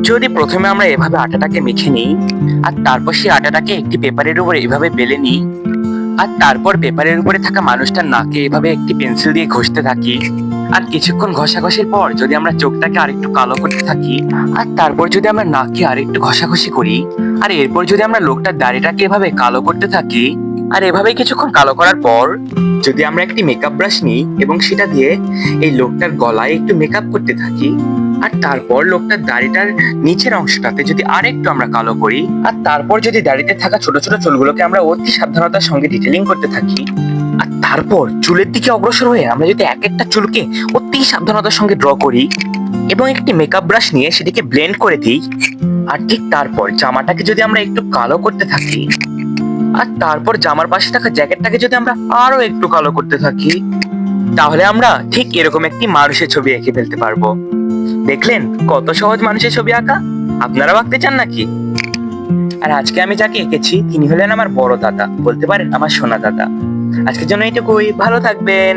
যদি প্রথমে আমরা এভাবে আটাটাকে মেখে নিই, আর তারপর সেই আটাটাকে একটি পেপারের উপরে এভাবে বেলে নিই, আর তারপর পেপারের উপরে থাকা মানুষটার নাকে এভাবে একটি পেন্সিল দিয়ে ঘষতে থাকি, আর কিছুক্ষণ ঘষাঘষির পর যদি আমরা চোখটাকে আরেকটু কালো করতে থাকি, আর তারপর যদি আমরা নাককে আরেকটু ঘষাঘষি করি, আর এরপর যদি আমরা লোকটার দাড়িটাকে এভাবে কালো করতে থাকি, আর এভাবে কিছুক্ষণ কালো করার পর যদি আমরা একটি মেকআপ ব্রাশ নিই এবং সেটা দিয়ে এই লোকটার গলায় একটু মেকআপ করতে থাকি, আর তারপর লোকটার দাড়িটার নিচের অংশটাতে যদি আরেকটু আমরা কালো করি, আর তারপর যদি দাড়িতে থাকা ছোট ছোট চুলগুলোকে আমরা অতি সাবধানতার সঙ্গে ডিটেলিং করতে থাকি, আর তারপর চুলের দিকে অগ্রসর হয়ে আমরা যদি এক একটা চুলকে অতি সাবধানতার সঙ্গে ড্র করি এবং একটি মেকআপ ব্রাশ নিয়ে সেটিকে ব্লেন্ড করে দিই, আর ঠিক তারপর জামাটাকে যদি আমরা একটু কালো করতে থাকি, আর তারপর জামার পাশে থাকা জ্যাকেটটাকে যদি আমরা আরো একটু কালো করতে থাকি, তাহলে আমরা ঠিক এরকম একটি মানুষের ছবি এঁকে ফেলতে পারবো। দেখলেন কত সহজ মানুষের ছবি আঁকা? আপনারা আঁকতে চান নাকি? আর আজকে আমি যাকে এঁকেছি তিনি হলেন আমার বড় দাদা, বলতে পারেন আমার সোনা দাদা। আজকের জন্য এইটুকুই, ভালো থাকবেন।